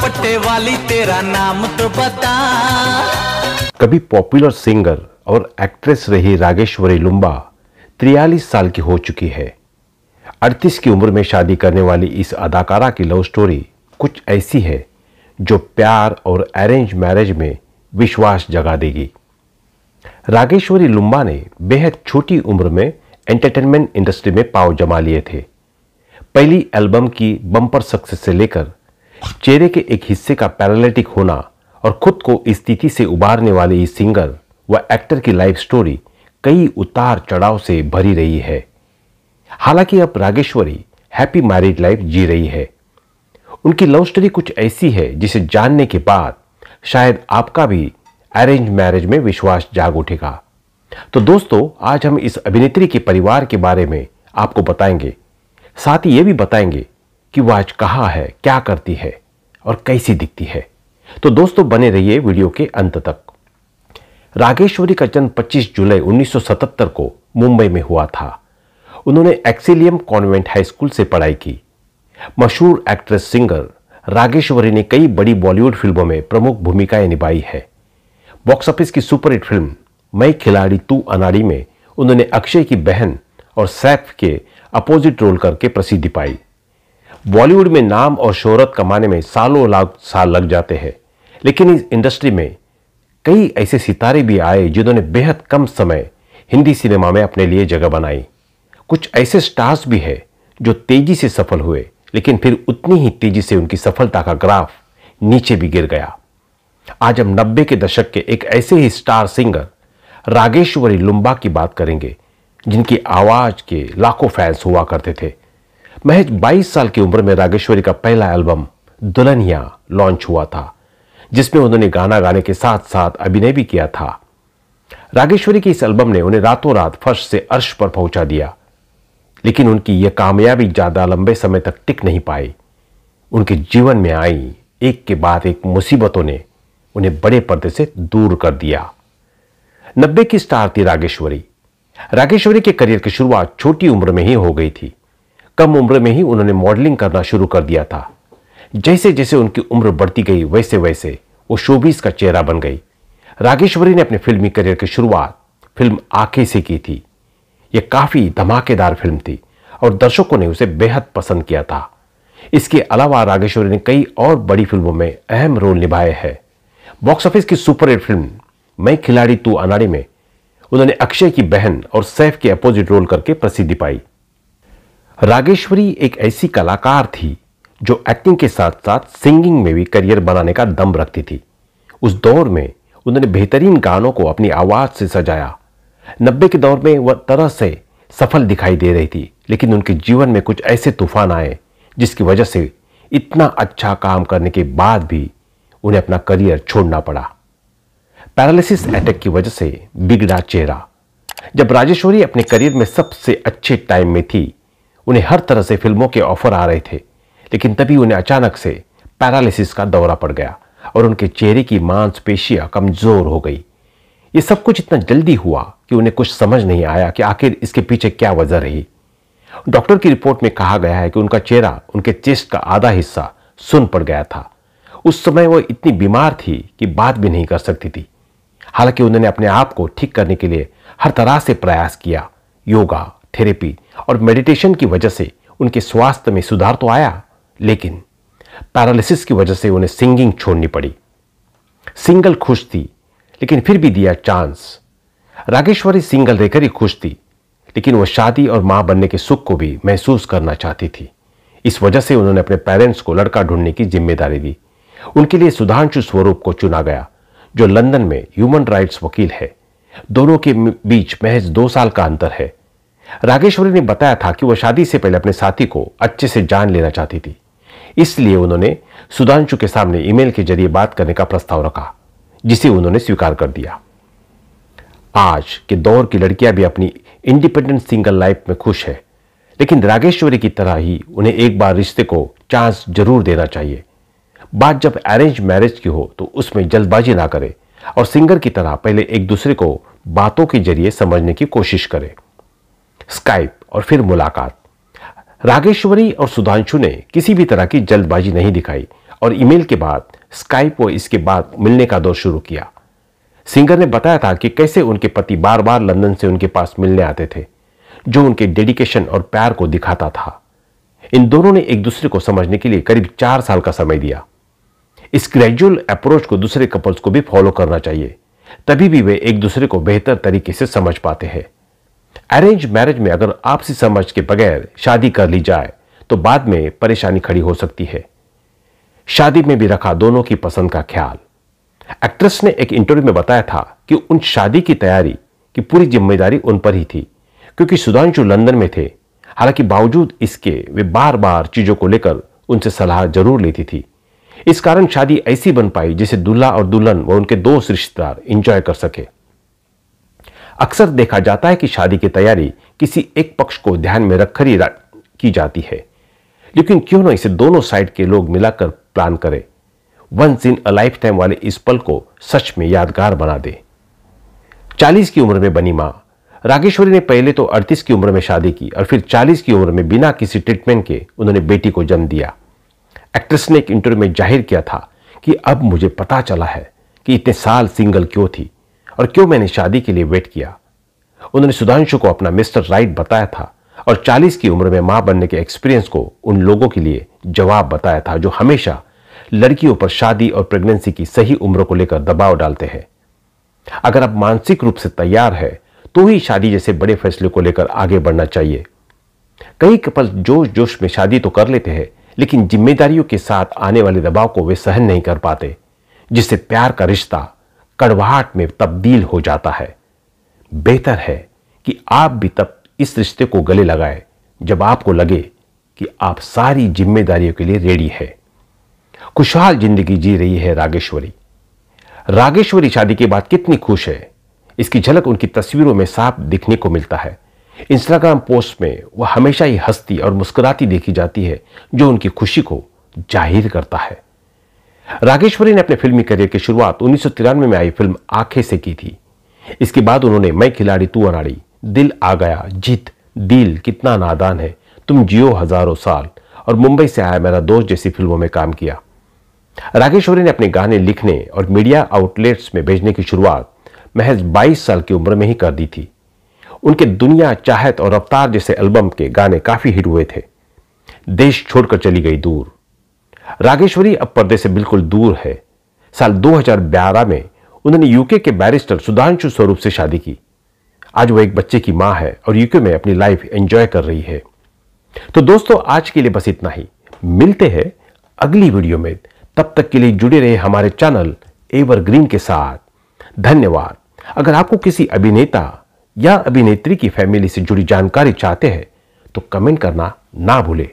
दुपट्टे वाली तेरा नाम तो बता। कभी पॉपुलर सिंगर और एक्ट्रेस रही रागेश्वरी लुम्बा 43 साल की हो चुकी है। 38 की उम्र में शादी करने वाली इस अदाकारा की लव स्टोरी कुछ ऐसी है जो प्यार और अरेंज मैरिज में विश्वास जगा देगी। रागेश्वरी लुम्बा ने बेहद छोटी उम्र में एंटरटेनमेंट इंडस्ट्री में पांव जमा लिए थे। पहली एल्बम की बम्पर सक्सेस से लेकर चेहरे के एक हिस्से का पैरालिटिक होना और खुद को इस स्थिति से उबारने वाले इस सिंगर व एक्टर की लाइफ स्टोरी कई उतार चढ़ाव से भरी रही है। हालांकि अब रागेश्वरी हैप्पी मैरिड लाइफ जी रही है। उनकी लव स्टोरी कुछ ऐसी है जिसे जानने के बाद शायद आपका भी अरेंज मैरिज में विश्वास जाग उठेगा। तो दोस्तों, आज हम इस अभिनेत्री के परिवार के बारे में आपको बताएंगे, साथ ही यह भी बताएंगे कि वह आज कहाँ है, क्या करती है और कैसी दिखती है। तो दोस्तों, बने रहिए वीडियो के अंत तक। रागेश्वरी का जन्म 25 जुलाई 1977 को मुंबई में हुआ था। उन्होंने एक्सिलियम कॉन्वेंट हाई स्कूल से पढ़ाई की। मशहूर एक्ट्रेस सिंगर रागेश्वरी ने कई बड़ी बॉलीवुड फिल्मों में प्रमुख भूमिकाएं निभाई है। बॉक्स ऑफिस की सुपरहिट फिल्म मैं खिलाड़ी तू अनाड़ी में उन्होंने अक्षय की बहन और सैफ के अपोजिट रोल करके प्रसिद्धि पाई। बॉलीवुड में नाम और शोहरत कमाने में सालों लाख साल लग जाते हैं, लेकिन इस इंडस्ट्री में कई ऐसे सितारे भी आए जिन्होंने बेहद कम समय हिंदी सिनेमा में अपने लिए जगह बनाई। कुछ ऐसे स्टार्स भी हैं जो तेजी से सफल हुए, लेकिन फिर उतनी ही तेजी से उनकी सफलता का ग्राफ नीचे भी गिर गया। आज हम 90 के दशक के एक ऐसे ही स्टार सिंगर रागेश्वरी लुम्बा की बात करेंगे जिनकी आवाज के लाखों फैंस हुआ करते थे। महज 22 साल की उम्र में रागेश्वरी का पहला एल्बम दुल्हनिया लॉन्च हुआ था, जिसमें उन्होंने गाना गाने के साथ साथ अभिनय भी किया था। रागेश्वरी के इस एल्बम ने उन्हें रातों रात फर्श से अर्श पर पहुंचा दिया, लेकिन उनकी यह कामयाबी ज्यादा लंबे समय तक टिक नहीं पाई। उनके जीवन में आई एक के बाद एक मुसीबतों ने उन्हें बड़े पर्दे से दूर कर दिया। 90 की स्टार थी रागेश्वरी। रागेश्वरी के करियर की शुरुआत छोटी उम्र में ही हो गई थी। कम उम्र में ही उन्होंने मॉडलिंग करना शुरू कर दिया था। जैसे जैसे उनकी उम्र बढ़ती गई वैसे वैसे वो शोबीज का चेहरा बन गई। रागेश्वरी ने अपने फिल्मी करियर की शुरुआत फिल्म आंखें से की थी। यह काफी धमाकेदार फिल्म थी और दर्शकों ने उसे बेहद पसंद किया था। इसके अलावा रागेश्वरी ने कई और बड़ी फिल्मों में अहम रोल निभाए हैं। बॉक्स ऑफिस की सुपरहिट फिल्म मैं खिलाड़ी तू अनाड़ी में उन्होंने अक्षय की बहन और सैफ के अपोजिट रोल करके प्रसिद्धि पाई। रागेश्वरी एक ऐसी कलाकार थी जो एक्टिंग के साथ साथ सिंगिंग में भी करियर बनाने का दम रखती थी। उस दौर में उन्होंने बेहतरीन गानों को अपनी आवाज से सजाया। 90 के दौर में वह तरह से सफल दिखाई दे रही थी, लेकिन उनके जीवन में कुछ ऐसे तूफान आए जिसकी वजह से इतना अच्छा काम करने के बाद भी उन्हें अपना करियर छोड़ना पड़ा। पैरालिसिस अटैक की वजह से बिगड़ा चेहरा। जब राजेश्वरी अपने करियर में सबसे अच्छे टाइम में थी, उन्हें हर तरह से फिल्मों के ऑफर आ रहे थे, लेकिन तभी उन्हें अचानक से पैरालिसिस का दौरा पड़ गया और उनके चेहरे की मांसपेशियां कमजोर हो गई। ये सब कुछ इतना जल्दी हुआ कि उन्हें कुछ समझ नहीं आया कि आखिर इसके पीछे क्या वजह रही। डॉक्टर की रिपोर्ट में कहा गया है कि उनका चेहरा, उनके चेस्ट का आधा हिस्सा सुन्न पड़ गया था। उस समय वो इतनी बीमार थी कि बात भी नहीं कर सकती थी। हालांकि उन्होंने अपने आप को ठीक करने के लिए हर तरह से प्रयास किया। योगा, थेरेपी और मेडिटेशन की वजह से उनके स्वास्थ्य में सुधार तो आया, लेकिन पैरालिसिस की वजह से उन्हें सिंगिंग छोड़नी पड़ी। सिंगल खुश थी, लेकिन फिर भी दिया चांस। रागेश्वरी सिंगल रहकर ही खुश थी, लेकिन वह शादी और मां बनने के सुख को भी महसूस करना चाहती थी। इस वजह से उन्होंने अपने पेरेंट्स को लड़का ढूंढने की जिम्मेदारी दी। उनके लिए सुधांशु स्वरूप को चुना गया, जो लंदन में ह्यूमन राइट्स वकील है। दोनों के बीच महज 2 साल का अंतर है। रागेश्वरी ने बताया था कि वह शादी से पहले अपने साथी को अच्छे से जान लेना चाहती थी, इसलिए उन्होंने सुधांशु के सामने ईमेल के जरिए बात करने का प्रस्ताव रखा, जिसे उन्होंने स्वीकार कर दिया। आज के दौर की लड़कियां भी अपनी इंडिपेंडेंट सिंगल लाइफ में खुश है, लेकिन रागेश्वरी की तरह ही उन्हें एक बार रिश्ते को चांस जरूर देना चाहिए। बात जब अरेंज मैरिज की हो तो उसमें जल्दबाजी ना करें और सिंगर की तरह पहले एक दूसरे को बातों के जरिए समझने की कोशिश करें। स्काइप और फिर मुलाकात। रागेश्वरी और सुधांशु ने किसी भी तरह की जल्दबाजी नहीं दिखाई और ईमेल के बाद स्काइप व इसके बाद मिलने का दौर शुरू किया। सिंगर ने बताया था कि कैसे उनके पति बार बार लंदन से उनके पास मिलने आते थे, जो उनके डेडिकेशन और प्यार को दिखाता था। इन दोनों ने एक दूसरे को समझने के लिए करीब 4 साल का समय दिया। इस ग्रेजुअल अप्रोच को दूसरे कपल्स को भी फॉलो करना चाहिए, तभी भी वे एक दूसरे को बेहतर तरीके से समझ पाते हैं। अरेंज मैरिज में अगर आपसी समझ के बगैर शादी कर ली जाए तो बाद में परेशानी खड़ी हो सकती है। शादी में भी रखा दोनों की पसंद का ख्याल। एक्ट्रेस ने एक इंटरव्यू में बताया था कि उन शादी की तैयारी की पूरी जिम्मेदारी उन पर ही थी, क्योंकि सुधांशु लंदन में थे। हालांकि बावजूद इसके वे बार बार चीजों को लेकर उनसे सलाह जरूर लेती थी। इस कारण शादी ऐसी बन पाई जिसे दूल्हा और दुल्हन व उनके दोस्त रिश्तेदार एंजॉय कर सके। अक्सर देखा जाता है कि शादी की तैयारी किसी एक पक्ष को ध्यान में रखकर ही की जाती है, लेकिन क्यों ना इसे दोनों साइड के लोग मिलाकर प्लान करें। Once in a lifetime वाले इस पल को सच में यादगार बना दे। 40 की उम्र में बनी मां रागेश्वरी ने पहले तो 38 की उम्र में शादी की और फिर 40 की उम्र में बिना किसी ट्रीटमेंट के उन्होंने बेटी को जन्म दिया। एक्ट्रेस ने एक इंटरव्यू में जाहिर किया था कि अब मुझे पता चला है कि इतने साल सिंगल क्यों थी और क्यों मैंने शादी के लिए वेट किया। उन्होंने सुधांशु को अपना मिस्टर राइट बताया था और 40 की उम्र में मां बनने के एक्सपीरियंस को उन लोगों के लिए जवाब बताया था जो हमेशा लड़कियों पर शादी और प्रेगनेंसी की सही उम्र को लेकर दबाव डालते हैं। अगर आप मानसिक रूप से तैयार है तो ही शादी जैसे बड़े फैसले को लेकर आगे बढ़ना चाहिए। कई कपल जोश जोश में शादी तो कर लेते हैं, लेकिन जिम्मेदारियों के साथ आने वाले दबाव को वे सहन नहीं कर पाते, जिससे प्यार का रिश्ता कड़वाहट में तब्दील हो जाता है। बेहतर है कि आप भी तब इस रिश्ते को गले लगाए जब आपको लगे कि आप सारी जिम्मेदारियों के लिए रेडी है। खुशहाल जिंदगी जी रही है रागेश्वरी। रागेश्वरी शादी के बाद कितनी खुश है, इसकी झलक उनकी तस्वीरों में साफ दिखने को मिलता है। इंस्टाग्राम पोस्ट में वह हमेशा ही हंसती और मुस्कुराती देखी जाती है, जो उनकी खुशी को जाहिर करता है। रागेश्वरी ने अपने फिल्मी करियर की शुरुआत 1993 में आई फिल्म आंखें से की थी। इसके बाद उन्होंने मैं खिलाड़ी तू अनाड़ी, दिल आ गया, जीत, दिल कितना नादान है, तुम जियो हजारों साल और मुंबई से आया मेरा दोस्त जैसी फिल्मों में काम किया। रागेश्वरी ने अपने गाने लिखने और मीडिया आउटलेट्स में भेजने की शुरुआत महज 22 साल की उम्र में ही कर दी थी। उनके दुनिया, चाहत और रफ्तार जैसे एल्बम के गाने काफी हिट हुए थे। देश छोड़कर चली गई दूर। रागेश्वरी अब पर्दे से बिल्कुल दूर है। साल 2012 में उन्होंने यूके के बैरिस्टर सुधांशु स्वरूप से शादी की। आज वो एक बच्चे की मां है और यूके में अपनी लाइफ एंजॉय कर रही है। तो दोस्तों, आज के लिए बस इतना ही। मिलते हैं अगली वीडियो में। तब तक के लिए जुड़े रहे हमारे चैनल एवरग्रीन के साथ। धन्यवाद। अगर आपको किसी अभिनेता या अभिनेत्री की फैमिली से जुड़ी जानकारी चाहते हैं तो कमेंट करना ना भूलें।